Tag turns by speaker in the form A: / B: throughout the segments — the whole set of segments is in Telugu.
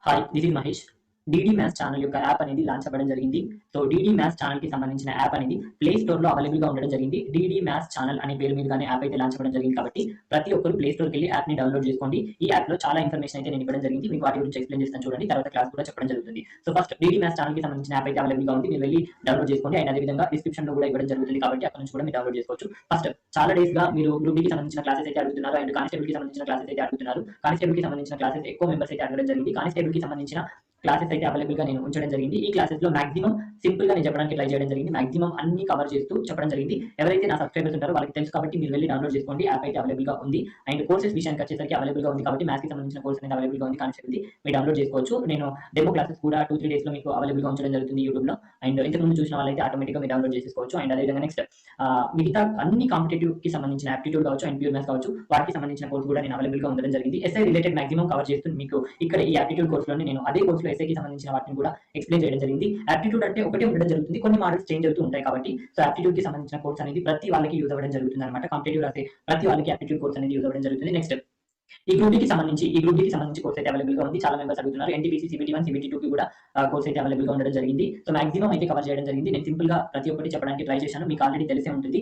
A: Hi, this is Mahesh. DD maths channel యొక్క యాప్ అనేది లాంచ్ అవ్వడం జరిగింది. సో డీడీ మ్యాథ్స్ ఛానల్ కి సంబంధించిన యాప్ అనేది ప్లే స్టోర్ లో అవైలబుల్ గా ఉండడం జరిగింది. డీడీ మ్యాథ్స్ ఛానల్ అనే పేరు మీదగానే యాప్ అయితే లాంచ్ అవ్వడం జరిగింది కాబట్టి ప్రతి ఒక్కరు ప్లే స్టోర్కి వెళ్ళి యాప్ ని డౌన్లోడ్ చేసుకోండి. ఈ యాప్ లో చాలా ఇన్ఫర్మేషన్ అయితే నేను ఇవ్వడం జరిగింది. మీకు వాటి గురించి ఎక్స్ప్లెయిన్ చేస్తాను చూడండి. తర్వాత క్లాస్ కూడా చెప్పడం జరుగుతుంది. So first DD maths channel కి సంబంధించిన యాప్ అయితే అవైలబుల్ గా ఉంది. మీరు వెళ్ళి డౌన్లోడ్ చేసుకోండి. అండ్ అదేవిధంగా డిస్క్రిప్షన్ లో కూడా ఇవ్వడం జరుగుతుంది కాబట్టి అక్కడ నుంచి కూడా మీరు డౌన్లోడ్ చేసుకోవచ్చు. ఫస్ట్ చాలా డేస్ గా మీరు గ్రూప్ కి సంబంధించిన క్లాసెస్ అయితే అడుగుతున్నారు అండ్ కానిస్టేబుల్ కి సంబంధించిన క్లాసెస్ అయితే అడుగుతున్నారు. కానిస్టేబుల్ కి సంబంధించిన క్లాసెస్ ఎక్కువ మెంబర్స్ అయితే అడగడం జరిగింది. కానిస్టేబుల్ కి సంబంధించిన క్లాసెస్ అయితే అవైలబుల్ గా నేను ఉంచడం జరిగింది. ఈ క్లాసెస్ లో మాక్సిమం సింపుల్ గా నేను చెప్పడానికి ట్రై చేయడం జరిగింది. మాక్సిమం అన్ని కవర్ చేస్తూ చెప్పడం జరిగింది. ఎవరైతే నా సబ్స్క్రైబర్స్ ఉంటారో వాళ్ళకి తెలుసు కాబట్టి మీరు వెళ్ళి డౌన్లోడ్ చేసుకోండి. యాప్ అయితే అవైలబుల్ గా ఉంది. అండ్ కోర్సెస్ విషయానికి వచ్చేసరికి అవైలబుల్ గా ఉంది కాబట్టి మ్యాథ్స్ కి సంబంధించిన కోర్స్ అనేది అవైలబుల్ గా ఉంది. కానిస్టేబుల్ మీరు డౌన్లోడ్ చేసుకోవచ్చు. నేను డెమో క్లాసెస్ కూడా 2-3 డేస్ లో మీకు అవైలబుల్ గా ఉంచడం జరుగుతుంది యూట్యూబ్ లో. అండ్ ఇంతకు ముందు చూసిన వాళ్ళైతే ఆటోమేటిక్ గా మీరు డౌన్లోడ్ చేసుకోవచ్చు. అండ్ అదేవిధంగా నెక్స్ట్ మిగతా అన్ని కాంపిటేటివ్ కి సంబంధించిన యాప్టిట్యూడ్ కావచ్చు అండ్ ప్యూర్ మ్యాథ్స్ కావచ్చు వాటికి సంబంధించిన కోర్స్ కూడా నేను అవైలబుల్ గా ఉండడం జరిగింది. ఎస్ఐ రిలేటెడ్ మాక్సిమం కవర్ చేస్తూ మీకు ఇక్కడ ఈ యాప్టిట్యూడ్ కోర్స్ లో నేను అదే కోర్స్ లో ఎస్ఐ కి సంబంధించిన వాటిని కూడా ఎక్స్ప్లెయిన్ చేయడం జరిగింది. యాప్టిట్యూడ్ అంటే ఒకటే ఉండడం జరుగుతుంది. కొన్ని మోడల్స్ చేంజ్ అవుతూ ఉంటాయి కాబట్టి సో యాప్టిట్యూడ్ కి సంబంధించిన కోర్స్ అనేది ప్రతి వాళ్ళకి యూజ్ అవ్వడం జరుగుతుంది అనమాట. కాంపిటేటివ్ రాసే ప్రతి వాళ్ళకి యాప్టిట్యూడ్ కోర్స్ అనేది యూజ్ అవ్వడం జరుగుతుంది. నెక్స్ట్ ఈ గ్రూప్ కి సంబంధించి కోర్స్ అయితే అవైలబుల్ గా ఉంది. చాలా మెంబర్స్ అడుగుతున్నారు. ఎన్టీపీసీ CBT1 CBT2 కి కూడా కోర్స్ అయితే అవైలబుల్ గా ఉండడం జరిగింది. సో మాక్సిమం అయితే కవర్ చేయడం జరిగింది. నేను సింపుల్ గా ప్రతి ఒక్కటి చెప్పడానికి ట్రై చేశాను. మీకు ఆల్రెడీ తెలిసే ఉంటుంది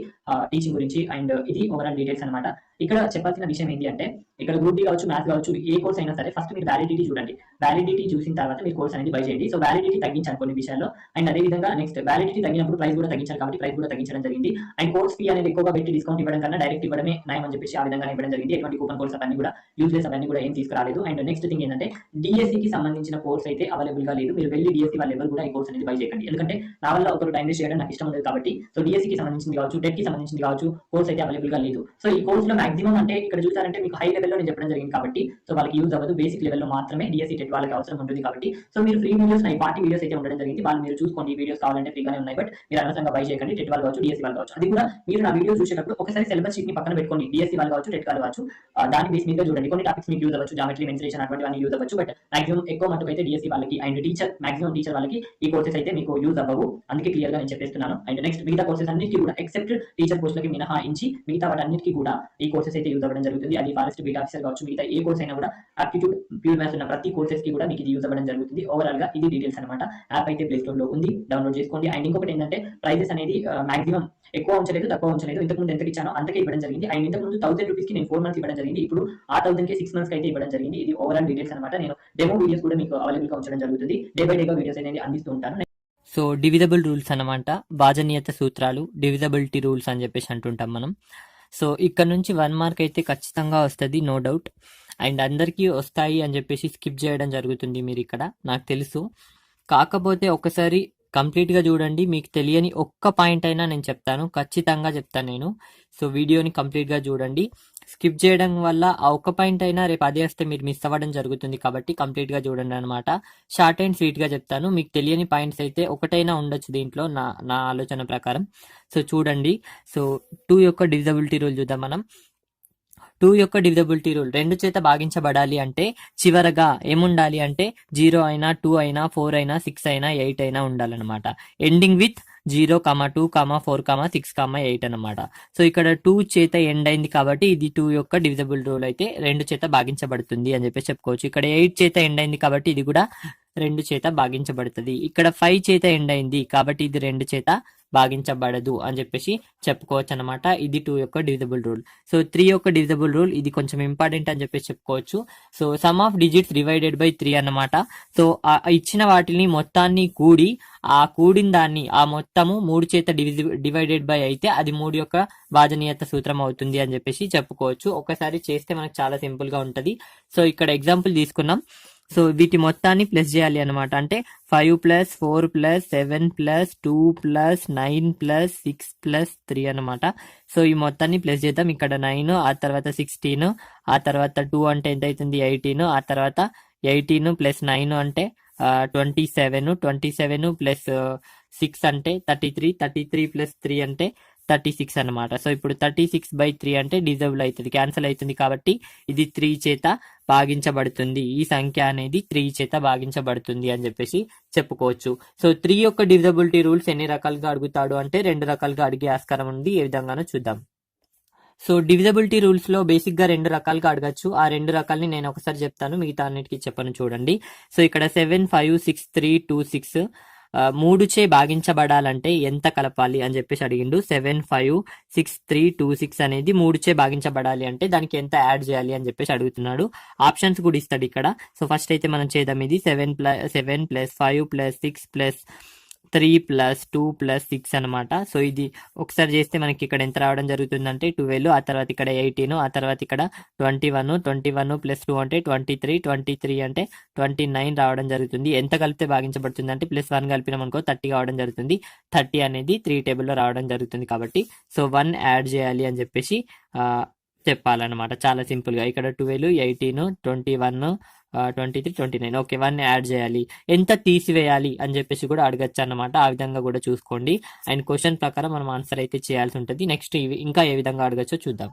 A: టీచింగ్ గురించి. అండ్ ఇది ఓవరాల్ డీటెయిల్స్ అనమాట. ఇక్కడ చెప్పాల్సిన విషయం ఏంటి అంటే ఇక్కడ గ్రూప్ డి కావచ్చు మ్యాథ్స్ కావచ్చు ఏ కోర్స్ అయినా సరే ఫస్ట్ మీరు వ్యాలిడిటీ చూడండి. వ్యాలిడిటీ చూసిన తర్వాత మీరు కోర్స్ అనేది బై చేయండి. సో వ్యాలిడిటీ తగ్గించాలి కొన్ని విషయాల్లో. అండ్ అదేవిధంగా నెక్స్ట్ వ్యాలిడిటీ తగ్గినప్పుడు ప్రైస్ కూడా తగ్గించాలి కాబట్టి ప్రైస్ కూడా తగ్గించడం జరిగింది. అండ్ కోర్స్ ఫీ అనేది ఎక్కువగా పెట్టి డిస్కౌంట్ ఇవ్వడం కన్నా డైరెక్ట్ ఇవ్వడమే నయం అని చెప్పేసి ఆ విధంగా ఇవ్వడం జరిగింది. ఎటువంటి కూపన్ కోర్స్ అవన్నీ కూడా యూజ్లెస్ అవన్నీ కూడా ఏం తీసుకురాలేదు. అండ్ నెక్స్ట్ థింగ్ ఏంటంటే డిఎస్సి కి సంబంధించిన కోర్స్ అయితే అవైలబుల్ గా లేదు. మీరు వెళ్ళి డిఎస్సి వాళ్ళు ఎవరు కూడా ఈ కోర్స్ అనేది బై చేయకండి. ఎందుకంటే నా వల్ల ఒకరు టైం వేస్ట్ చేయడం నాకు ఇష్టం ఉండదు కాబట్టి సో డిఎస్సి కి సంబంధించింది కావచ్చు టెట్ కి సంబంధించింది కావచ్చు కోర్స్ అయితే అవైలబుల్ గా లేదు. సో ఈ కోర్స్ లో మాక్సిమం అంటే ఇక్కడ చూసారంటే మీకు హై లెవెల్ లో నేను చెప్పడం జరిగింది కాబట్టి సో వాళ్ళకి యూజ్ అవ్వదు. బేసిక్ లెవెల్ లో మాత్రమే డిఎస్సి టెట్ వాళ్ళకి అవసరం ఉంటుంది కాబట్టి సో మీరు ఫ్రీ వీడియోస్ 40 వీడియోస్ అయితే ఉండడం జరిగింది. వాళ్ళు మీరు చూసుకోండి. ఈ వీడియోస్ కావాలంటే ఫ్రీగానే ఉన్నాయి. బట్ మీరు అనవసరంగా బై చేయకండి. టెట్ వాళ్ళు కావచ్చు డిఎస్సి వాళ్ళు కావచ్చు. అది కూడా మీరు నా వీడియో చూసేటప్పుడు ఒకసారి సిలబస్ షీట్ ని పక్కన పెట్టుకోండి. డిఎస్సి వాళ్ళు కావచ్చు టెట్ వాళ్ళు కావచ్చు దాని బేస్ మీద చూడండి. కొన్ని టాపిక్స్ మీకు యూజ్ అవ్వచ్చు. జామెట్రీ మెన్సురేషన్ అటువంటివన్నీ యూజ్ అవ్వచ్చు. బట్ మాక్సిమం ఎక్కువ మటుకు అయితే డిఎస్సి వాళ్ళకి అండ్ మాక్సిమం టీచర్ వాళ్ళకి ఈ కోర్సెస్ అయితే మీకు యూజ్ అవ్వవు. అందుకే క్లియర్ గా నేను చెప్పేస్తున్నాను. అండ్ నెక్స్ట్ మిగతా కోర్సెస్ అన్నిటికీ కూడా ఎక్సెప్ట్ టీచర్ పోస్టులకి మినహాయించి మిగతా వాటన్నిటికీ కూడా ఈ కోర్సెస్ అయితే యూజ్ అవ్వడం జరుగుతుంది. అది ఫారెస్ట్ బీట్ ఆఫీసర్ కావచ్చు మిగతా ఏ కోర్స్ అయినా కూడా ఆప్టిట్యూడ్ ప్యూర్ మ్యాథ్స్ ఉన్న ప్రతి కోర్సెస్ కి కూడా మీకు ఇది యూజ్ అవ్వడం జరుగుతుంది. ఓవరాల్ గా ఇది డీటెయిల్స్ అనమాట. యాప్ అయితే ప్లే స్టోర్ లో ఉంది. డౌన్లోడ్ చేసుకోండి. అండ్ ఇంకొకటి ఏంటంటే ప్రైజెస్ అనేది మాక్సిమం ఎక్కువ ఉంచలేదు తక్కువ ఉంచలేదు. ఇంతకుముందు ఎంత ఇచ్చానో అంతకే ఇవ్వడం జరిగింది. అండ్ ఇంతకుముందు 1000 రూపీస్ కి నేను 4 మంత్స్ ఇవ్వడం జరిగింది. ఇప్పుడు ఆ 1000 కి 6 మంత్స్ అయితే ఇవ్వడం జరిగింది. ఇది ఓవరాల్ డీటెయిల్స్ అనమాట. నేను డెమో వీడియోస్ కూడా మీకు అవైలబుల్ గా ఉంచడం జరుగుతుంది. డే బై డేగా వీడియోస్ అనేది అందిస్తూ ఉంటాను.
B: సో డివిజబుల్ రూల్స్ అన్నమాట. భాజనీయత సూత్రాలు, డివిజబిలిటీ రూల్స్ అని చెప్పేసి అంటుంటాం మనం. సో ఇక్కడ నుంచి 1 మార్క్ అయితే ఖచ్చితంగా వస్తుంది, నో డౌట్. అండ్ అందరికీ వస్తాయి అని చెప్పేసి స్కిప్ చేయడం జరుగుతుంది మీరు ఇక్కడ, నాకు తెలుసు. కాకపోతే ఒకసారి కంప్లీట్గా చూడండి. మీకు తెలియని ఒక్క పాయింట్ అయినా నేను చెప్తాను, ఖచ్చితంగా చెప్తాను నేను. సో వీడియోని కంప్లీట్గా చూడండి. స్కిప్ చేయడం వల్ల ఆ ఒక్క పాయింట్ అయినా రేపు అదే వస్తే మీరు మిస్ అవ్వడం జరుగుతుంది కాబట్టి కంప్లీట్గా చూడండి అనమాట. షార్ట్ అండ్ స్వీట్గా చెప్తాను. మీకు తెలియని పాయింట్స్ అయితే ఒకటైనా ఉండొచ్చు దీంట్లో నా ఆలోచన ప్రకారం. సో చూడండి. సో 2 యొక్క డివిజబిలిటీ రూల్ చూద్దాం మనం. 2 యొక్క డివిజబిలిటీ రూల్ 2 చేత భాగించబడాలి అంటే చివరగా ఏముండాలి అంటే 0 అయినా 2 అయినా 4 అయినా 6 అయినా 8 అయినా ఉండాలన్నమాట. ఎండింగ్ విత్ 0, 2, 4, 6, 8 అనమాట. సో ఇక్కడ 2 చేత ఎండ్ అయింది కాబట్టి ఇది 2 యొక్క డివిజబుల్ రూల్ అయితే 2 చేత భాగించబడుతుంది అని చెప్పేసి చెప్పుకోవచ్చు. ఇక్కడ 8 చేత ఎండ్ అయింది కాబట్టి ఇది కూడా 2 చేత భాగించబడుతుంది. ఇక్కడ 5 చేత ఎండ్ అయింది కాబట్టి ఇది 2 చేత భాగించబడదు అని చెప్పేసి చెప్పుకోవచ్చు అనమాట. ఇది 2 యొక్క డివిజబుల్ రూల్. సో 3 యొక్క డివిజబుల్ రూల్ ఇది కొంచెం ఇంపార్టెంట్ అని చెప్పేసి చెప్పుకోవచ్చు. So some of digits divided by 3 అన్నమాట. సో ఇచ్చిన వాటిని మొత్తాన్ని కూడి ఆ కూడిన దాన్ని ఆ మొత్తము 3 చేత డివైడెడ్ బై అయితే అది 3 యొక్క భాజనీయత సూత్రం అవుతుంది అని చెప్పేసి చెప్పుకోవచ్చు. ఒకసారి చేస్తే మనకు చాలా సింపుల్ గా ఉంటది. సో ఇక్కడ ఎగ్జాంపుల్ తీసుకున్నాం. సో వీటి మొత్తాన్ని ప్లస్ చేయాలి అనమాట. అంటే 5 + 4 + 7 + 2 + 9 + 6 + 3 అనమాట. సో ఈ మొత్తాన్ని ప్లస్ చేద్దాం. ఇక్కడ 9, ఆ తర్వాత 16, ఆ తర్వాత 2 అంటే ఎంత అవుతుంది 18, ఆ తర్వాత 18 + 9 అంటే 27, 27 + 6 అంటే 33, 33 + 3 అంటే 36 అనమాట. సో ఇప్పుడు 36/3 అంటే డివిజబుల్ అవుతుంది, క్యాన్సిల్ అవుతుంది కాబట్టి ఇది 3 చేత భాగించబడుతుంది. ఈ సంఖ్య అనేది 3 చేత భాగించబడుతుంది అని చెప్పేసి చెప్పుకోవచ్చు. సో 3 యొక్క డివిజబిలిటీ రూల్స్ ఎన్ని రకాలుగా అడుగుతాడు అంటే 2 రకాలుగా అడిగే ఆస్కారం ఉంది. ఏ విధంగానో చూద్దాం. సో డివిజబిలిటీ రూల్స్ లో బేసిక్ గా 2 రకాలుగా అడగచ్చు. ఆ 2 రకాలని నేను ఒకసారి చెప్తాను, మిగతా అన్నిటికీ చెప్పను చూడండి. సో ఇక్కడ 7, 5, 6, 3, 2, 6 3 చే భాగించబడాలంటే ఎంత కలపాలి అని చెప్పేసి అడిగిండు. 7, 5, 6, 3, 2, 6 అనేది 3 చే భాగించబడాలి అంటే దానికి ఎంత యాడ్ చేయాలి అని చెప్పేసి అడుగుతున్నాడు. ఆప్షన్స్ కూడా ఇస్తాడు ఇక్కడ. సో ఫస్ట్ అయితే మనం చేద్దాం. ఇది 7 + 5 + 6 + 3 + 2 + 6 అనమాట. సో ఇది ఒకసారి చేస్తే మనకి ఇక్కడ ఎంత రావడం జరుగుతుందంటే 12, ఆ తర్వాత ఇక్కడ 18, ఆ తర్వాత ఇక్కడ 21, 21 + 2 అంటే 23, 23 అంటే 29 రావడం జరుగుతుంది. ఎంత కలిపితే భాగించబడుతుంది అంటే +1 కలిపినాం అనుకో 30 కావడం జరుగుతుంది. 30 అనేది 3 టేబుల్లో రావడం జరుగుతుంది కాబట్టి సో 1 యాడ్ చేయాలి అని చెప్పేసి చెప్పాలన్నమాట. చాలా సింపుల్ గా ఇక్కడ 12, 18, 21, 23, 29 ఓకే 1 యాడ్ చేయాలి. ఎంత తీసివేయాలి అని చెప్పేసి కూడా అడగచ్చు అన్నమాట. ఆ విధంగా కూడా చూసుకోండి. అండ్ క్వశ్చన్ ప్రకారం మనం ఆన్సర్ అయితే చేయాల్సి ఉంటుంది. నెక్స్ట్ ఇంకా ఏ విధంగా అడగచ్చో చూద్దాం.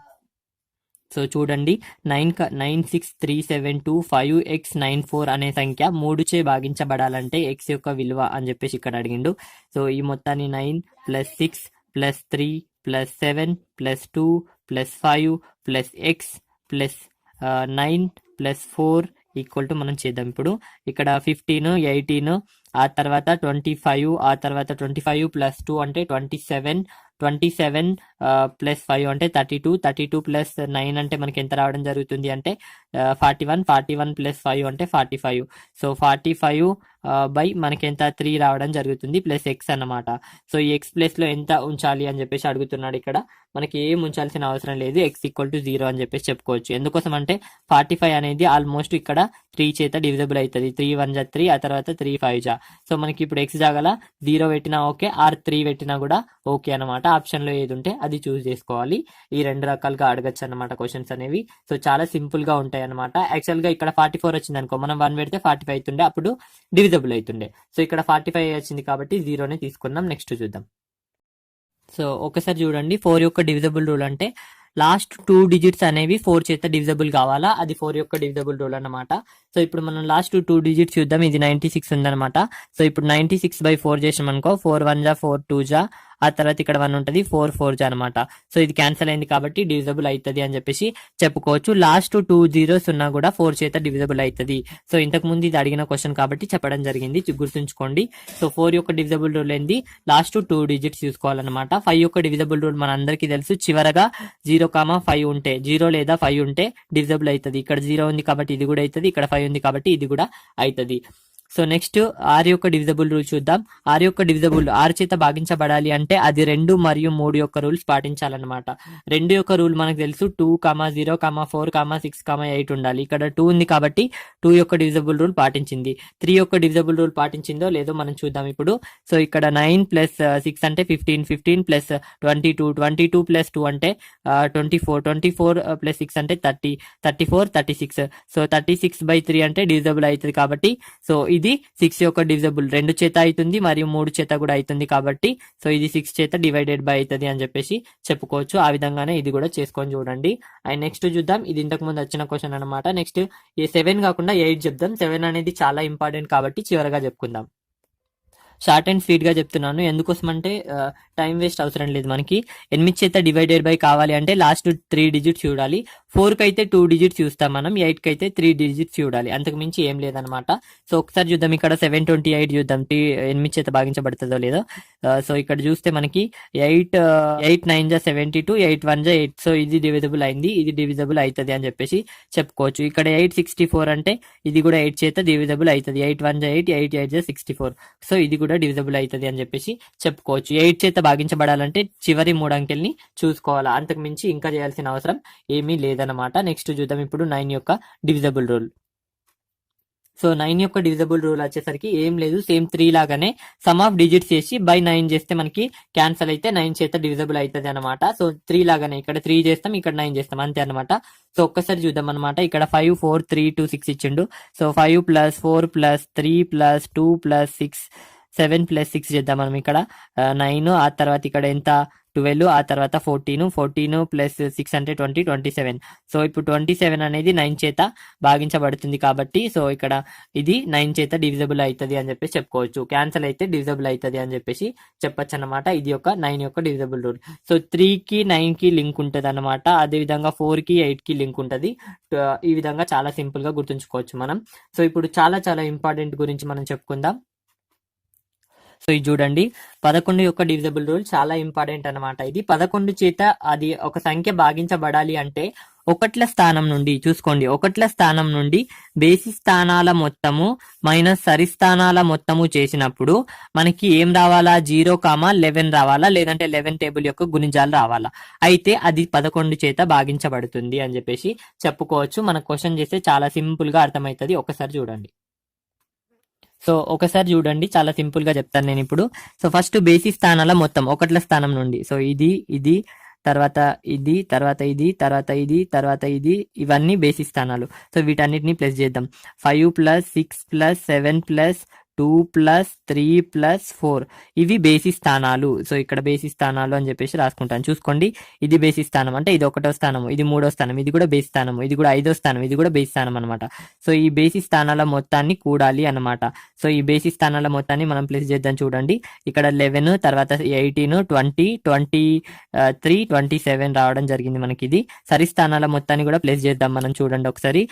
B: సో చూడండి, 96372 5x94 అనే సంఖ్య 3 చే భాగించబడాలంటే x యొక్క విలువ అని చెప్పేసి ఇక్కడ అడిగిండు. సో ఈ మొత్తాన్ని 9 + 6 + 3 + 7 + 2 + 5 + x + 9 + 4 ఈక్వల్ టు మనం చేద్దాం. ఇప్పుడు ఇక్కడ 15, 18, ఆ తర్వాత 25, ఆ తర్వాత 25 + 2 అంటే 27, 27 + 5 అంటే 32, 32 + 9 అంటే మనకి ఎంత రావడం జరుగుతుంది అంటే 41, 41 + 5 అంటే 45. సో 45 బై మనకి ఎంత 3 రావడం జరుగుతుంది ప్లస్ ఎక్స్ అన్నమాట. సో ఈ ఎక్స్ ప్లేస్లో ఎంత ఉంచాలి అని చెప్పేసి అడుగుతున్నాడు. ఇక్కడ మనకి ఏం ఉంచాల్సిన అవసరం లేదు, ఎక్స్ ఈక్వల్ టు 0 అని చెప్పేసి చెప్పుకోవచ్చు. ఎందుకోసం అంటే 45 అనేది ఆల్మోస్ట్ ఇక్కడ 3 చేత డివిజబుల్ అవుతుంది. 3 1 = 3, ఆ తర్వాత 3 5 = సో మనకి ఇప్పుడు ఎక్స్ జాగల 0 పెట్టినా ఓకే, ఆర్ 3 పెట్టినా కూడా ఓకే అనమాట. ఆప్షన్లో ఏది ఉంటే అది చూస్ చేసుకోవాలి. ఈ 2 రకాలుగా అడగచ్చు అనమాట క్వశ్చన్స్ అనేవి. సో చాలా సింపుల్ గా ఉంటాయి అనమాట. యాక్చువల్గా ఇక్కడ 44 వచ్చింది అనుకో, మనం 1 పెడితే 45 అవుతుండే, అప్పుడు డివిజబుల్ అవుతుండే. సో ఇక్కడ 45 వచ్చింది కాబట్టి 0నే తీసుకుందాం. నెక్స్ట్ చూద్దాం. సో ఒకసారి చూడండి, 4 యొక్క డివిజబుల్ రూల్ అంటే లాస్ట్ 2 డిజిట్స్ అనేవి 4 చేత డివిజబుల్ కావాలా, అది 4 యొక్క డివిజబుల్ రూల్ అన్నమాట. సో ఇప్పుడు మనం లాస్ట్ 2 డిజిట్స్ చూద్దాం. ఇది 96 ఉందన్నమాట. సో ఇప్పుడు 96/4 చేసాం అనుకో, 4 1 = 4 2 = ఆ తర్వాత ఇక్కడ 1 ఉంటుంది, 4 4 = అనమాట. సో ఇది క్యాన్సిల్ అయింది కాబట్టి డివిజబుల్ అవుతుంది అని చెప్పేసి చెప్పుకోవచ్చు. లాస్ట్ 2 zeros ఉన్నా కూడా 4 చేత డివిజబుల్ అవుతుంది. సో ఇంతకు ముందు ఇది అడిగిన క్వశ్చన్ కాబట్టి చెప్పడం జరిగింది, గుర్తుంచుకోండి. సో 4 యొక్క డివిజబుల్ రూల్ ఏంది, లాస్ట్ 2 డిజిట్స్ చూసుకోవాలన్నమాట. 5 యొక్క డివిజబుల్ రూల్ మన అందరికీ తెలుసు, చివరగా 0,5 ఉంటే, 0 లేదా 5 ఉంటే డివిజబుల్ అవుతుంది. ఇక్కడ 0 ఉంది కాబట్టి ఇది కూడా అవుతుంది, ఇక్కడ 5 ఉంది కాబట్టి ఇది కూడా అవుతుంది. సో నెక్స్ట్ ఆర్ యొక్క డివిజబుల్ రూల్ చూద్దాం. ఆర్ యొక్క డివిజబుల్, ఆరు చేత భాగించబడాలి అంటే అది 2 మరియు 3 యొక్క రూల్స్ పాటించాలన్నమాట. 2 యొక్క రూల్ మనకు తెలుసు, 2, 0, 4, 6, 8 ఉండాలి. ఇక్కడ 2 ఉంది కాబట్టి 2 యొక్క డివిజబుల్ రూల్ పాటించింది. 3 యొక్క డివిజబుల్ రూల్ పాటించిందో లేదో మనం చూద్దాం ఇప్పుడు. సో ఇక్కడ 9 + 6 అంటే 15, 15 + 22, 22 + 2 అంటే 24, 24 + 6 అంటే 30, 34, 36. సో 36/3 అంటే డివిజబుల్ అవుతుంది కాబట్టి సో ఇది 6 యొక్క డివిజబుల్ 2 చేత అవుతుంది మరియు 3 చేత కూడా అవుతుంది కాబట్టి సో ఇది 6 చేత డివైడెడ్ బై అవుతుంది అని చెప్పేసి చెప్పుకోవచ్చు. ఆ విధంగానే ఇది కూడా చేసుకొని చూడండి. అండ్ నెక్స్ట్ చూద్దాం, ఇది ఇంతకు ముందు వచ్చిన క్వశ్చన్ అనమాట. నెక్స్ట్ ఈ 7 కాకుండా 8 చెప్దాం. 7 అనేది చాలా ఇంపార్టెంట్ కాబట్టి చివరగా చెప్పుకుందాం. షార్ట్ అండ్ స్వీట్ గా చెప్తున్నాను, ఎందుకోసం అంటే టైం వేస్ట్ అవసరం లేదు. మనకి 8 చేత డివైడెడ్ బై కావాలి అంటే లాస్ట్ 3 డిజిట్స్ చూడాలి. 4 కి అయితే 2 డిజిట్స్ చూస్తాం మనం, 8 కి అయితే 3 డిజిట్స్ చూడాలి, అంతకు మించి ఏం లేదనమాట. సో ఒకసారి చూద్దాం, ఇక్కడ 728 చూద్దాం 8 చేత భాగించబడుతుందో లేదో. సో ఇక్కడ చూస్తే మనకి 8 9 = 72, 8 1 = 8. సో ఇది డివిజబుల్ అయింది, ఇది డివిజబుల్ అవుతుంది అని చెప్పేసి చెప్పుకోవచ్చు. ఇక్కడ 864 అంటే ఇది కూడా 8 చేత డివిజబుల్ అవుతుంది. 8 1 = 8, 8 8 = 64. సో ఇది కూడా డివిజబుల్ అవుతుంది అని చెప్పేసి చెప్పుకోవచ్చు. 8 చేత భాగించబడాలంటే చివరి 3 అంకెల్ని చూసుకోవాలా, అంతకు మించి ఇంకా చేయాల్సిన అవసరం ఏమీ లేదనమాట. నెక్స్ట్ చూద్దాం ఇప్పుడు 9 యొక్క డివిజబుల్ రూల్. సో 9 యొక్క డివిజబుల్ రూల్ వచ్చేసరికి ఏం లేదు, సేమ్ 3 లాగానే సమ్ ఆఫ్ డిజిట్స్ చేసి బై 9 చేస్తే మనకి క్యాన్సల్ అయితే 9 చేత డివిజబుల్ అవుతుంది అనమాట. సో 3 లాగానే ఇక్కడ 3 చేస్తాం, ఇక్కడ 9 చేస్తాం, అంతే అనమాట. సో ఒక్కసారి చూద్దాం అనమాట. ఇక్కడ 5 4 3 2 6 ఇచ్చిండు. సో 5 + 4 + 3 + 2 + 6 7 + 6 చేద్దాం మనం ఇక్కడ 9, ఆ తర్వాత ఇక్కడ ఎంత 12, ఆ తర్వాత 14 + 6 అంటే 20, 27. సో ఇప్పుడు 27 అనేది 9 చేత భాగించబడుతుంది కాబట్టి సో ఇక్కడ ఇది 9 చేత డివిజిబుల్ అవుతుంది అని చెప్పేసి చెప్పుకోవచ్చు. క్యాన్సల్ అయితే డివిజిబుల్ అవుతుంది అని చెప్పేసి చెప్పొచ్చు అనమాట. ఇది యొక్క 9 యొక్క డివిజిబుల్ రూల్. సో 3కి 9కి లింక్ ఉంటుంది అనమాట. అదేవిధంగా 4కి 8కి లింక్ ఉంటుంది. ఈ విధంగా చాలా సింపుల్ గా గుర్తుంచుకోవచ్చు మనం. సో ఇప్పుడు చాలా చాలా ఇంపార్టెంట్ గురించి మనం చెప్పుకుందాం. సో ఇది చూడండి, 11 యొక్క డివిజిబుల్ రూల్ చాలా ఇంపార్టెంట్ అనమాట. ఇది 11 చేత అది ఒక సంఖ్య భాగించబడాలి అంటే ఒకట్ల స్థానం నుండి చూసుకోండి, ఒకట్ల స్థానం నుండి బేసి స్థానాల మొత్తము మైనస్ సరి స్థానాల మొత్తము చేసినప్పుడు మనకి ఏం రావాలా, 0,11 రావాలా, లేదంటే 11 టేబుల్ యొక్క గుణిజాలు రావాలా. అయితే అది 11 చేత భాగించబడుతుంది అని చెప్పేసి చెప్పుకోవచ్చు. మన క్వశ్చన్ చేస్తే చాలా సింపుల్ గా అర్థమవుతుంది. ఒకసారి చూడండి. సో ఒకసారి చూడండి, చాలా సింపుల్ గా చెప్తాను నేను ఇప్పుడు. సో ఫస్ట్ బేసి స్థానాల మొత్తం ఒకట్ల స్థానం నుండి, సో ఇది తర్వాత ఇది తర్వాత ఇది తర్వాత ఇది తర్వాత ఇది, ఇవన్నీ బేసి స్థానాలు. సో వీటన్నిటిని ప్లస్ చేద్దాం. 5 + 6 + 7 + 2 + 3 + 4 ఇవి బేసి స్థానాలు. సో ఇక్కడ బేసి స్థానాలు అని చెప్పేసి రాసుకుంటాను. చూసుకోండి, ఇది బేసి స్థానం అంటే ఇది 1వ స్థానం, ఇది 3వ స్థానం, ఇది కూడా బేసి స్థానం, ఇది కూడా 5వ స్థానం, ఇది కూడా బేసి స్థానం అనమాట. సో ఈ బేసి స్థానాల మొత్తాన్ని కూడాలి అనమాట. సో ఈ బేసి స్థానాల మొత్తాన్ని మనం ప్లస్ చేద్దాం. చూడండి, ఇక్కడ 11 తర్వాత 18 20 23 27 రావడం జరిగింది మనకి. ఇది సరి స్థానాల మొత్తాన్ని కూడా ప్లస్ చేద్దాం మనం. చూడండి ఒకసారి.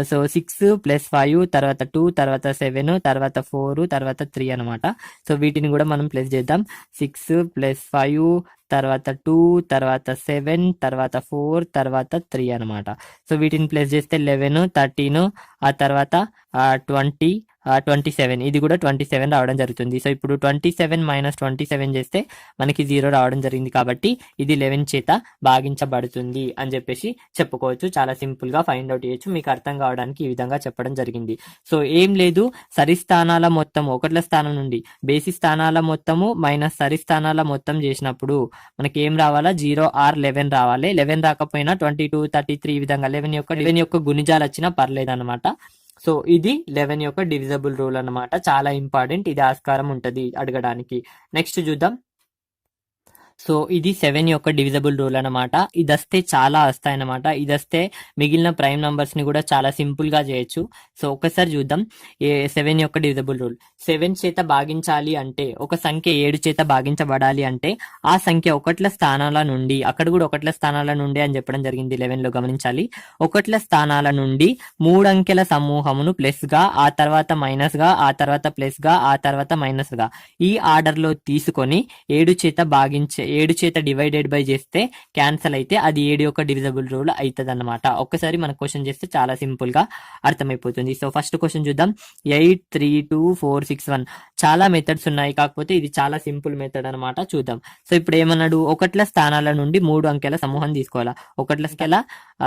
B: సో 6 + 5 తర్వాత 2 తర్వాత 7 తర్వాత 4 తర్వాత 3 అనమాట. సో వీటిని కూడా మనం ప్లస్ చేద్దాం. 6 + 5 తర్వాత 2 తర్వాత 7 తర్వాత 4 తర్వాత 3 అనమాట. సో వీటిని ప్లస్ చేస్తే 11 13 ఆ తర్వాత 20 27, ఇది కూడా 27 రావడం జరుగుతుంది. సో ఇప్పుడు 27 - 27 చేస్తే మనకి 0 రావడం జరిగింది కాబట్టి ఇది 11 చేత భాగించబడుతుంది అని చెప్పేసి చెప్పుకోవచ్చు. చాలా సింపుల్ గా ఫైండ్ అవుట్ చేయొచ్చు. మీకు అర్థం కావడానికి ఈ విధంగా చెప్పడం జరిగింది. సో ఏం లేదు, సరి స్థానాల మొత్తం ఒకట్ల స్థానం నుండి బేసి స్థానాల మొత్తము మైనస్ సరి స్థానాల మొత్తం చేసినప్పుడు మనకి ఏం రావాలా, 0 or 11 రావాలి. 11 రాకపోయినా 22 33 ఈ విధంగా 11 యొక్క గుణిజాలు వచ్చినా పర్లేదు అనమాట. సో ఇది 11 యొక్క డివిజిబుల్ రూల్ అన్నమాట. చాలా ఇంపార్టెంట్, ఇది ఆస్కారం ఉంటది అడగడానికి. నెక్స్ట్ చూద్దాం. సో ఇది 7 యొక్క డివిజిబుల్ రూల్ అనమాట. ఇది వస్తే చాలా వస్తాయన్నమాట. ఇది వస్తే మిగిలిన ప్రైమ్ నంబర్స్ ని కూడా చాలా సింపుల్ గా చేయొచ్చు. సో ఒకసారి చూద్దాం 7 యొక్క డివిజిబుల్ రూల్. 7 చేత భాగించాలి అంటే, ఒక సంఖ్య 7 చేత భాగించబడాలి అంటే ఆ సంఖ్య ఒకట్ల స్థానాల నుండి, అక్కడ కూడా ఒకట్ల స్థానాల నుండి అని చెప్పడం జరిగింది 11 లో, గమనించాలి. ఒకట్ల స్థానాల నుండి 3 అంకెల సమూహమును ప్లస్ గా, ఆ తర్వాత మైనస్ గా, ఆ తర్వాత ప్లస్ గా, ఆ తర్వాత మైనస్ గా ఈ ఆర్డర్ లో తీసుకొని 7 చేత డివైడెడ్ బై చేస్తే క్యాన్సల్ అయితే అది 7 యొక్క డివిజిబుల్ రూల్ అవుతుంది అన్నమాట. ఒక్కసారి మన క్వశ్చన్ చేస్తే చాలా సింపుల్ గా అర్థమైపోతుంది. సో ఫస్ట్ క్వశ్చన్ చూద్దాం. 8 3 2 4 6 1 చాలా మెథడ్స్ ఉన్నాయి, కాకపోతే ఇది చాలా సింపుల్ మెథడ్ అనమాట. చూద్దాం. సో ఇప్పుడు ఏమన్నాడు, ఒకట్ల స్థానాల నుండి 3 అంకెల సమూహాన్ని తీసుకోవాలా. ఒకట్ల స్కేల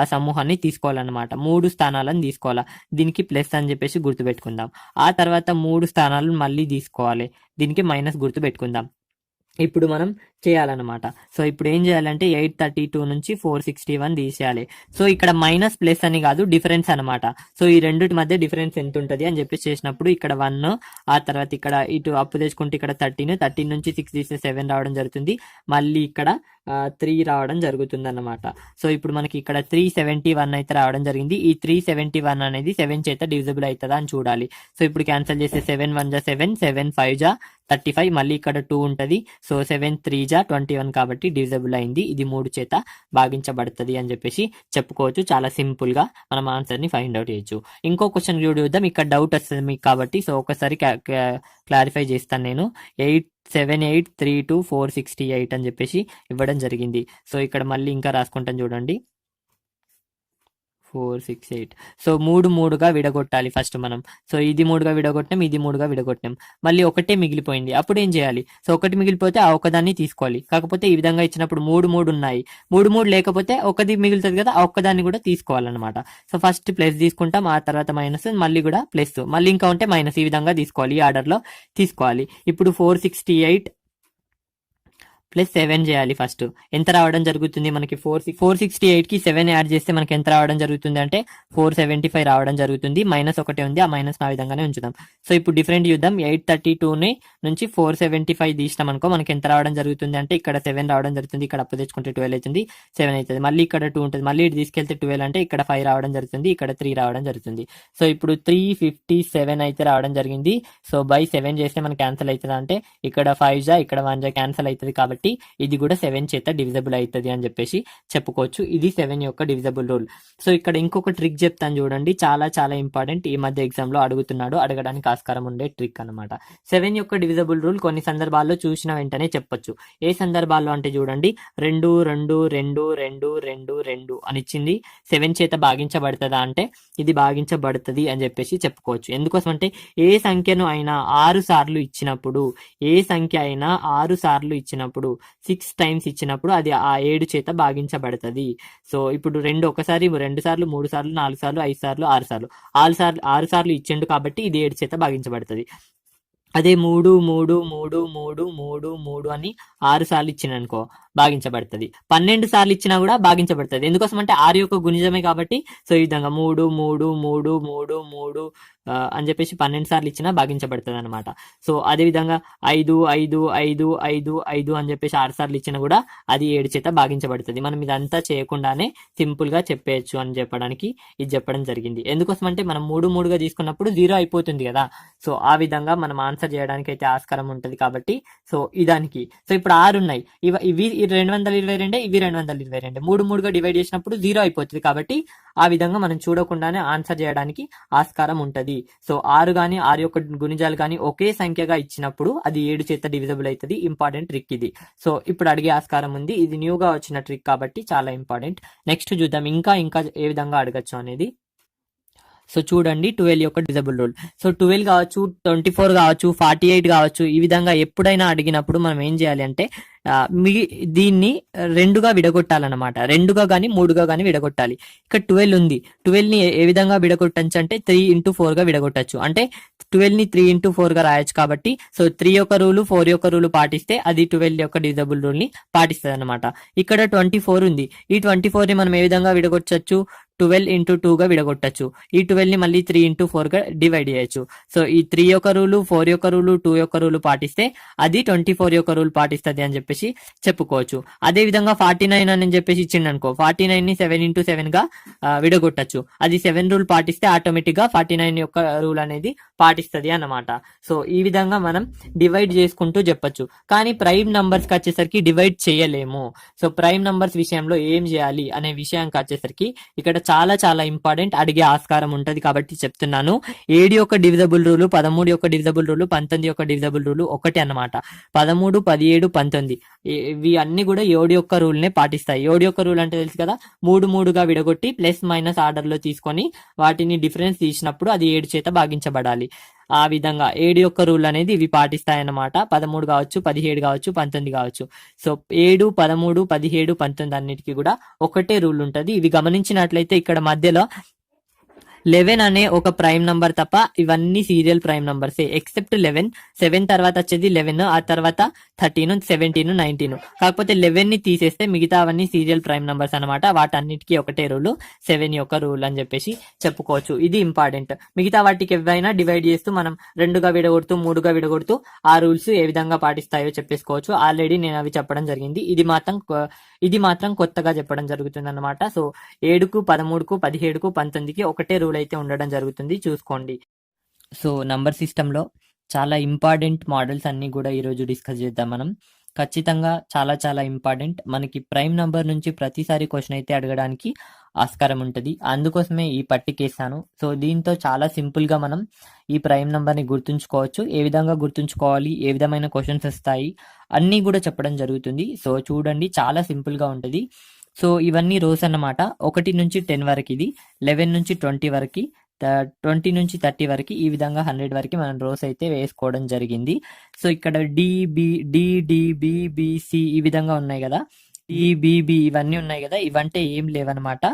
B: ఆ సమూహాన్ని తీసుకోవాలన్నమాట. 3 స్థానాలను తీసుకోవాలా. దీనికి ప్లస్ అని చెప్పేసి గుర్తు పెట్టుకుందాం. ఆ తర్వాత 3 స్థానాలను మళ్ళీ తీసుకోవాలి. దీనికి మైనస్ గుర్తు పెట్టుకుందాం. ఇప్పుడు మనం చేయాలన్నమాట. సో ఇప్పుడు ఏం చేయాలంటే 832 నుంచి 461 తీసేయాలి. సో ఇక్కడ మైనస్ ప్లస్ అని కాదు, డిఫరెన్స్ అనమాట. సో ఈ రెండింటి మధ్య డిఫరెన్స్ ఎంత ఉంటుంది అని చెప్పేసి చేసినప్పుడు ఇక్కడ 1, ఆ తర్వాత ఇక్కడ ఇటు అప్పు తెచ్చుకుంటే ఇక్కడ 13 నుంచి 6 తీస్తే 7 రావడం జరుగుతుంది. మళ్ళీ ఇక్కడ 3 రావడం జరుగుతుంది అన్నమాట. సో ఇప్పుడు మనకి ఇక్కడ 371 అయితే రావడం జరిగింది. ఈ 371 అనేది 7 చేత డివిజిబుల్ అవుతుందా అని చూడాలి. సో ఇప్పుడు క్యాన్సిల్ చేస్తే 7 1 జా 7, 7 5 జా 35, మళ్ళీ ఇక్కడ 2 ఉంటది. సో 7 3 జా 21 కాబట్టి డివిజిబుల్ అయింది. ఇది 3 చేత భాగించబడుతుంది అని చెప్పేసి చెప్పుకోవచ్చు. చాలా సింపుల్ గా మనం ఆన్సర్ ని ఫైండ్ అవుట్ చేయొచ్చు. ఇంకో క్వశ్చన్ చూద్దాం. ఇక్కడ డౌట్ వస్తుంది మీకు కాబట్టి సో ఒకసారి క్లారిఫై చేస్తాను నేను. 87832 468 అని చెప్పేసి ఇవ్వడం జరిగింది. సో ఇక్కడ మళ్ళీ ఇంకా రాసుకుంటాను చూడండి. 468. సో 3గా విడగొట్టాలి ఫస్ట్ మనం. సో ఇది 3గా విడగొట్టాం, ఇది 3గా విడగొట్టాం, మళ్ళీ ఒకటే మిగిలిపోయింది. అప్పుడు ఏం చేయాలి, సో ఒకటి మిగిలిపోతే ఆ ఒకదాన్ని తీసుకోవాలి. కాకపోతే ఈ విధంగా ఇచ్చినప్పుడు 3 ఉన్నాయి, 3 లేకపోతే ఒకటి మిగులుతుంది కదా, ఆ ఒక్కదాన్ని కూడా తీసుకోవాలన్నమాట. సో ఫస్ట్ ప్లస్ తీసుకుంటాం, ఆ తర్వాత మైనస్, మళ్ళీ కూడా ప్లస్, మళ్ళీ ఇంకా ఉంటే మైనస్, ఈ విధంగా తీసుకోవాలి. ఈ ఆర్డర్ లో తీసుకోవాలి. ఇప్పుడు 468 ప్లస్ 7 చేయాలి ఫస్ట్. ఎంత రావడం జరుగుతుంది మనకి 468కి 7 యాడ్ చేస్తే మనకి ఎంత రావడం జరుగుతుంది అంటే 475 రావడం జరుగుతుంది. మైనస్ ఒకటే ఉంది, ఆ మైనస్ ఆ విధంగానే ఉంచుదాం. సో ఇప్పుడు డిఫరెంట్ చూద్దాం. 832 నుంచి 475 తీసినాం అనుకో మనకి ఎంత రావడం జరుగుతుంది అంటే ఇక్కడ 7 రావడం జరుగుతుంది. ఇక్కడ అప్పు తెచ్చుకుంటే 12 అవుతుంది, 7 అవుతుంది. మళ్ళీ ఇక్కడ 2 ఉంటుంది, మళ్ళీ ఇటు తీసుకెళ్తే 12 అంటే ఇక్కడ 5 రావడం జరుగుతుంది, ఇక్కడ 3 రావడం జరుగుతుంది. సో ఇప్పుడు 357 అయితే రావడం జరిగింది. సో బై 7 చేస్తే మనకి క్యాన్సిల్ అవుతుంది అంటే ఇక్కడ 5 జా ఇక్కడ 1 జా క్యాన్సిల్ అవుతుంది కాబట్టి ఇది కూడా 7 చేత డివిజబుల్ అవుతుంది అని చెప్పేసి చెప్పుకోవచ్చు. ఇది 7 యొక్క డివిజబుల్ రూల్. సో ఇక్కడ ఇంకొక ట్రిక్ చెప్తాను చూడండి, చాలా చాలా ఇంపార్టెంట్. ఈ మధ్య ఎగ్జామ్ లో అడగడానికి ఆస్కారం ఉండే ట్రిక్ అనమాట. 7 యొక్క డివిజబుల్ రూల్ కొన్ని సందర్భాల్లో చూసిన వెంటనే చెప్పొచ్చు. ఏ సందర్భాల్లో అంటే చూడండి, 2 2 2 2 2 2 అని ఇచ్చింది, 7 చేత భాగించబడుతుందా అంటే ఇది భాగించబడుతుంది అని చెప్పేసి చెప్పుకోవచ్చు. ఎందుకోసం అంటే ఏ సంఖ్యను అయినా 6 సార్లు ఇచ్చినప్పుడు, 6 టైమ్స్ ఇచ్చినప్పుడు అది ఆ 7 చేత భాగించబడుతుంది. సో ఇప్పుడు 2 సార్లు 3 సార్లు 4 సార్లు 5 సార్లు 6 సార్లు ఇచ్చిండు కాబట్టి ఇది 7 చేత భాగించబడుతుంది. అదే 3 3 3 3 3 3 అని 6 సార్లు ఇచ్చిననుకో భాగించబడుతుంది. 12 సార్లు ఇచ్చినా కూడా భాగించబడుతుంది. ఎందుకోసం అంటే 6 యొక్క గుణిజమే కాబట్టి. సో ఈ విధంగా 3 3 3 3 3 అని చెప్పేసి 12 సార్లు ఇచ్చినా భాగించబడుతుంది అనమాట. సో అదే విధంగా 5 5 5 5 5 అని చెప్పేసి 6 సార్లు ఇచ్చినా కూడా అది 7 చేత భాగించబడుతుంది. మనం ఇదంతా చేయకుండానే సింపుల్ గా చెప్పేయచ్చు అని చెప్పడానికి ఇది చెప్పడం జరిగింది. ఎందుకోసం అంటే మనం 3 3గా తీసుకున్నప్పుడు 0 అయిపోతుంది కదా. సో ఆ విధంగా మనం ఆన్సర్ చేయడానికి అయితే ఆస్కారం ఉంటుంది కాబట్టి సో ఇదానికి. సో ఇప్పుడు 6 ఉన్నాయి, ఇవి 222, ఇవి 222, 3 3గా డివైడ్ చేసినప్పుడు 0 అయిపోతుంది కాబట్టి ఆ విధంగా మనం చూడకుండానే ఆన్సర్ చేయడానికి ఆస్కారం ఉంటుంది. సో 6 కానీ 6 యొక్క గుణిజాలు కానీ ఒకే సంఖ్యగా ఇచ్చినప్పుడు అది 7 చేత డివిజబుల్ అవుతుంది. ఇంపార్టెంట్ ట్రిక్ ఇది. సో ఇప్పుడు అడిగే ఆస్కారం ఉంది, ఇది న్యూగా వచ్చిన ట్రిక్ కాబట్టి చాలా ఇంపార్టెంట్. నెక్స్ట్ చూద్దాం ఇంకా ఏ విధంగా అడగచ్చు అనేది. సో చూడండి 12 యొక్క డివిజబుల్ రూల్. సో 12 కావచ్చు, 24 కావచ్చు, 48 కావచ్చు, ఈ విధంగా ఎప్పుడైనా అడిగినప్పుడు మనం ఏం చేయాలి అంటే దీన్ని 2గా విడగొట్టాలన్నమాట. 2గా కానీ 3గా కానీ విడగొట్టాలి. ఇక్కడ 12 ఉంది, 12ని ఏ విధంగా విడగొట్టచ్చు అంటే 3 into 4గా విడగొట్టచ్చు. అంటే 12ని 3 into 4గా రాయొచ్చు కాబట్టి సో 3 యొక్క రూలు 4 యొక్క రూలు పాటిస్తే అది 12 యొక్క డివిజబుల్ రూల్ ని పాటిస్తుంది అనమాట. ఇక్కడ 24 ఉంది, ఈ 24ని మనం ఏ విధంగా విడగొట్టచ్చు, 12 into 2గా విడగొట్టచ్చు. ఈ 12ని మళ్ళీ 3 into 4గా డివైడ్ చేయొచ్చు. సో ఈ 3 యొక్క రూలు 4 యొక్క రూలు 2 యొక్క రూలు పాటిస్తే అది 24 యొక్క రూల్ పాటిస్తుంది అని చెప్పేసి చెప్పుకోవచ్చు. అదే విధంగా 49 అని చెప్పేసి ఇచ్చిండు అనుకో, 49ని 7 into 7గా విడగొట్టచ్చు. అది 7 రూల్ పాటిస్తే ఆటోమేటిక్ గా 49 యొక్క రూల్ అనేది పాటిస్తుంది అన్నమాట. సో ఈ విధంగా మనం డివైడ్ చేసుకుంటూ చెప్పొచ్చు. కానీ ప్రైమ్ నంబర్స్ కి వచ్చేసరికి డివైడ్ చేయలేము. సో ప్రైమ్ నంబర్స్ విషయంలో ఏం చేయాలి అనే విషయానికి వచ్చేసరికి ఇక్కడ చాలా చాలా ఇంపార్టెంట్, అడిగే ఆస్కారం ఉంటది కాబట్టి చెప్తున్నాను. 7 యొక్క డివిజబుల్ రూలు, 13 యొక్క డివిజబుల్ రూలు, 19 యొక్క డివిజబుల్ రూలు ఒకటి అన్నమాట. 13 17 19 ఇవి అన్ని కూడా 7 యొక్క రూల్ నే పాటిస్తాయి. 7 యొక్క రూల్ అంటే తెలుసు కదా, 3 3గా విడగొట్టి ప్లస్ మైనస్ ఆర్డర్ లో తీసుకొని వాటిని డిఫరెన్స్ తీసినప్పుడు అది 7 చేత భాగించబడాలి. ఆ విధంగా 7 యొక్క రూల్ అనేది ఇవి పాటిస్తాయన్నమాట. 13 కావచ్చు, 17 కావచ్చు, 19 కావచ్చు. సో 7 13 17 19 అన్నిటికీ కూడా ఒకటే రూల్ ఉంటది. ఇవి గమనించినట్లయితే ఇక్కడ మధ్యలో 11 అనే ఒక ప్రైమ్ నంబర్ తప్ప ఇవన్నీ సీరియల్ ప్రైమ్ నంబర్సే ఎక్సెప్ట్ 11. 7 తర్వాత వచ్చేది 11, ఆ తర్వాత 13 17 19. కాకపోతే 11 ని తీసేస్తే మిగతా అవన్నీ సీరియల్ ప్రైమ్ నంబర్స్ అనమాట. వాటన్నిటికీ ఒకటే రూల్, 7 యొక్క రూల్ అని చెప్పేసి చెప్పుకోవచ్చు. ఇది ఇంపార్టెంట్. మిగతా వాటికి ఎవరైనా డివైడ్ చేస్తూ మనం 2గా విడగొడుతూ 3గా విడగొడుతూ ఆ రూల్స్ ఏ విధంగా పాటిస్తాయో చెప్పేసుకోవచ్చు. ఆల్రెడీ నేను అవి చెప్పడం జరిగింది. ఇది మాత్రం కొత్తగా చెప్పడం జరుగుతుంది అనమాట. సో 7కు 13కు 17కు 19కి ఒకటే రూల్ అయితే ఉండడం జరుగుతుంది, చూసుకోండి. సో నంబర్ సిస్టంలో చాలా ఇంపార్టెంట్ మోడల్స్ అన్ని కూడా ఈరోజు డిస్కస్ చేద్దాం మనం. ఖచ్చితంగా చాలా చాలా ఇంపార్టెంట్. మనకి ప్రైమ్ నంబర్ నుంచి ప్రతిసారి క్వశ్చన్ అయితే అడగడానికి ఆస్కారం ఉంటుంది, అందుకోసమే ఈ పట్టికేస్తాను. సో దీంతో చాలా సింపుల్ గా మనం ఈ ప్రైమ్ నంబర్ని గుర్తుంచుకోవచ్చు. ఏ విధంగా గుర్తుంచుకోవాలి, ఏ విధమైన క్వశ్చన్స్ వస్తాయి అన్నీ కూడా చెప్పడం జరుగుతుంది. సో చూడండి, చాలా సింపుల్ గా ఉంటుంది. సో ఇవన్నీ రోస్ అన్నమాట. 1 నుంచి 10 వరకు ఇది, 11 నుంచి 20 వరకు, 20 నుంచి 30 వరకు, ఈ విధంగా 100 వరకు మనం రోస్ అయితే వేసుకోవడం జరిగింది. సో ఇక్కడ డిబిసి ఈ విధంగా ఉన్నాయి కదా, ఈబిబి ఇవన్నీ ఉన్నాయి కదా, ఇవంటే ఏం లేవన్నమాట.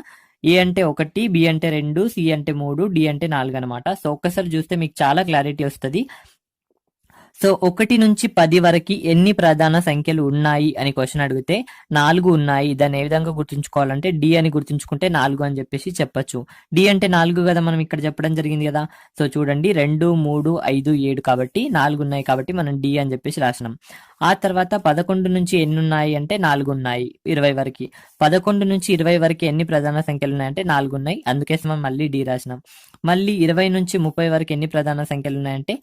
B: ఏ అంటే 1, బి అంటే 2, సి అంటే 3, డి అంటే 4 అనమాట. సో ఒక్కసారి చూస్తే మీకు చాలా క్లారిటీ వస్తుంది. సో 1 నుంచి 10 వరకు ఎన్ని ప్రధాన సంఖ్యలు ఉన్నాయి అని క్వశ్చన్ అడిగితే 4 ఉన్నాయి. దాన్ని ఏ విధంగా గుర్తుంచుకోవాలంటే డి అని గుర్తుంచుకుంటే 4 అని చెప్పేసి చెప్పొచ్చు. డి అంటే 4 కదా మనం ఇక్కడ చెప్పడం జరిగింది కదా. సో చూడండి 2, 3, 5, 7 కాబట్టి 4 ఉన్నాయి కాబట్టి మనం డి అని చెప్పేసి రాసినాం. ఆ తర్వాత 11 నుంచి ఎన్ని ఉన్నాయి అంటే 4 ఉన్నాయి 20 వరకు. 11 నుంచి 20 వరకు ఎన్ని ప్రధాన సంఖ్యలు ఉన్నాయంటే 4 ఉన్నాయి, అందుకే మనం మళ్ళీ డి రాసినాం. మళ్ళీ 20 నుంచి 30 వరకు ఎన్ని ప్రధాన సంఖ్యలు ఉన్నాయంటే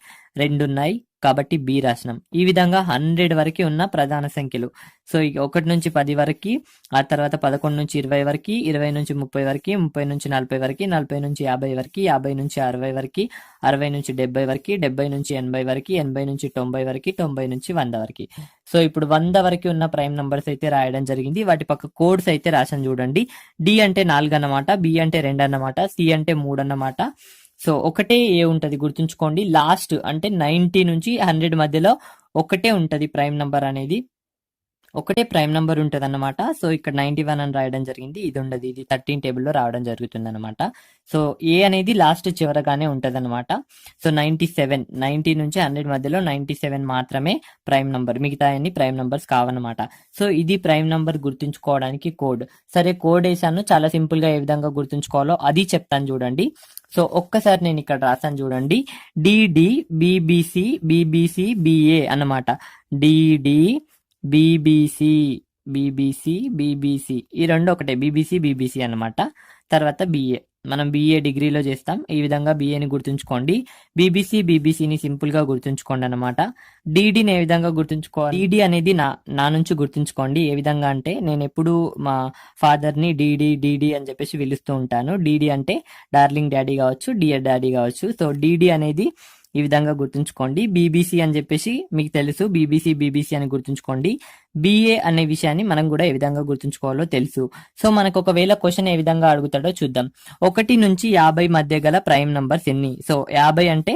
B: 2 ఉన్నాయి కాబట్టి బి రాసినాం. ఈ విధంగా 100 వరకు ఉన్న ప్రధాన సంఖ్యలు. సో 1 నుంచి 10 వరకు, ఆ తర్వాత 11 నుంచి 20 వరకు, 20 నుంచి 30 వరకు, 30 నుంచి 40 వరకు, 40 నుంచి 50 వరకు, 50 నుంచి 60 వరకు, 60 నుంచి 70 వరకు, 70 నుంచి 80 వరకు, 80 నుంచి 90 వరకు, 90 నుంచి 100 వరకు. సో ఇప్పుడు 100 వరకు ఉన్న ప్రైమ్ నంబర్స్ అయితే రాయడం జరిగింది. వాటి పక్క కోడ్స్ అయితే రాసాను చూడండి. డి అంటే 4 అన్నమాట, బి అంటే 2 అన్నమాట, సి అంటే 3 అన్నమాట. సో ఒకటే ఏ ఉంటది గుర్తుంచుకోండి. లాస్ట్ అంటే 90 నుంచి 100 మధ్యలో ఒకటే ఉంటది ప్రైమ్ నంబర్ అనేది, ఒకటే ప్రైమ్ నంబర్ ఉంటది అన్నమాట. సో ఇక్కడ 91 అని రాయడం జరిగింది. ఇది ఉండదు, ఇది 13 టేబుల్లో రావడం జరుగుతుంది అనమాట. సో ఏ అనేది లాస్ట్ చివరగానే ఉంటది అనమాట. సో 97, 90 నుంచి 100 మధ్యలో 97 మాత్రమే ప్రైమ్ నంబర్, మిగతా అన్ని ప్రైమ్ నంబర్స్ కావన్నమాట. సో ఇది ప్రైమ్ నంబర్ గుర్తుంచుకోవడానికి కోడ్. సరే కోడ్ వేసాను, చాలా సింపుల్ గా ఏ విధంగా గుర్తుంచుకోవాలో అది చెప్తాను చూడండి. సో ఒక్కసారి నేను ఇక్కడ రాసాను చూడండి. డిడి బీబీసీ బీబీసీ బిఏ అన్నమాట. డిడి బీబీసీ బీబీసీ బీబీసీ ఈ రెండు ఒకటే, బీబీసీ బీబీసీ అన్నమాట. తర్వాత బిఏ, మనం బిఏ డిగ్రీలో చేస్తాం. ఈ విధంగా బిఏని గుర్తుంచుకోండి. బీబీసీ బీబీసీని సింపుల్ గా గుర్తుంచుకోండి అనమాట. డిడిని ఏ విధంగా గుర్తుంచుకోవాలి, డిడి అనేది నా నుంచి గుర్తుంచుకోండి. ఏ విధంగా అంటే నేను ఎప్పుడు మా ఫాదర్ ని డిడి డిడి అని చెప్పేసి పిలుస్తూ ఉంటాను. డిడి అంటే డార్లింగ్ డాడీ కావచ్చు, డియర్ డాడీ కావచ్చు. సో డిడి అనేది ఈ విధంగా గుర్తుంచుకోండి. బీబీసీ అని చెప్పేసి మీకు తెలుసు, బీబీసీ బీబీసీ అని గుర్తుంచుకోండి. బిఏ అనే విషయాన్ని మనం కూడా ఏ విధంగా గుర్తుంచుకోవాలో తెలుసు. సో మనకు ఒకవేళ క్వశ్చన్ ఏ విధంగా అడుగుతాడో చూద్దాం. 1 నుంచి 50 మధ్య గల ప్రైమ్ నంబర్స్ ఎన్ని? సో 50 అంటే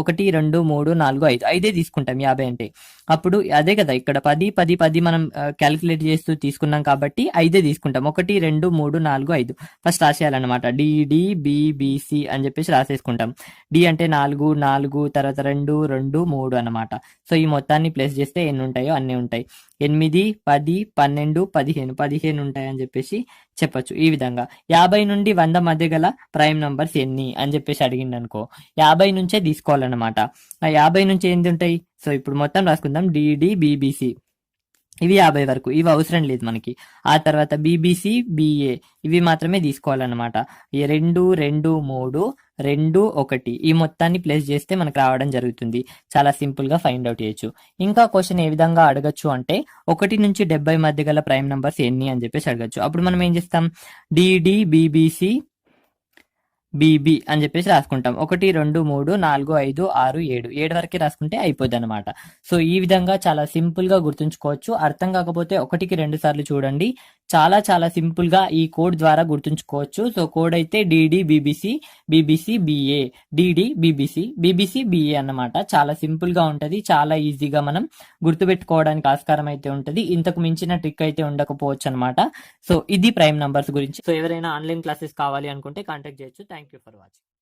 B: 1, 2, 3, 4, 5, 5 తీసుకుంటాం 50 అంటే. అప్పుడు అదే కదా, ఇక్కడ 10 10 10 మనం క్యాలిక్యులేట్ చేస్తూ తీసుకున్నాం కాబట్టి 5 తీసుకుంటాం. 1, 2, 3, 4, 5 ఫస్ట్ రాసేయాలన్నమాట. డిడి బిబిసి అని చెప్పేసి రాసేసుకుంటాం. డి అంటే 4 4, తర్వాత 2 2 3 అన్నమాట. సో ఈ మొత్తాన్ని ప్లేస్ చేస్తే ఎన్ని ఉంటాయో అన్ని ఉంటాయి. 8 10 12 15 15 ఉంటాయని చెప్పేసి చెప్పొచ్చు. ఈ విధంగా 50 నుండి 100 మధ్య గల ప్రైమ్ నంబర్స్ ఎన్ని అని చెప్పేసి అడిగింది అనుకో, 50 నుంచే తీసుకోవాలన్నమాట. ఆ 50 నుంచి ఏంటి ఉంటాయి? సో ఇప్పుడు మొత్తం రాసుకుందాం. డిడి బీబీసీ ఇవి 50 వరకు, ఇవి అవసరం లేదు మనకి. ఆ తర్వాత బీబీసీ బిఏ ఇవి మాత్రమే తీసుకోవాలన్నమాట. ఈ 2 2 3 2 1 ఈ మొత్తాన్ని ప్లేస్ చేస్తే మనకు రావడం జరుగుతుంది. చాలా సింపుల్ గా ఫైండ్ అవుట్ చేయొచ్చు. ఇంకా క్వశ్చన్ ఏ విధంగా అడగచ్చు అంటే 1 నుంచి 70 మధ్య గల ప్రైమ్ నంబర్స్ ఎన్ని అని చెప్పేసి అడగచ్చు. అప్పుడు మనం ఏం చేస్తాం? డిడి బీబీసీ బీబీ అని చెప్పేసి రాసుకుంటాం. 1 2 3 4 5 6 7 7 వరకే రాసుకుంటే అయిపోద్ది అనమాట. సో ఈ విధంగా చాలా సింపుల్ గా గుర్తుంచుకోవచ్చు. అర్థం కాకపోతే 1కి 2 సార్లు చూడండి. చాలా చాలా సింపుల్ గా ఈ కోడ్ ద్వారా గుర్తుంచుకోవచ్చు. సో కోడ్ అయితే DD BBC BBC BA, DD BBC BBC BA అన్నమాట. చాలా సింపుల్ గా ఉంటది, చాలా ఈజీగా మనం గుర్తుపెట్టుకోవడానికి ఆస్కారం అయితే ఉంటది. ఇంతకు మించిన ట్రిక్ అయితే ఉండకపోవచ్చు అనమాట. సో ఇది ప్రైమ్ నంబర్స్ గురించి. సో ఎవరైనా ఆన్లైన్ క్లాసెస్ కావాలి అనుకుంటే కాంటాక్ట్ చేయొచ్చు. Thank you for watching.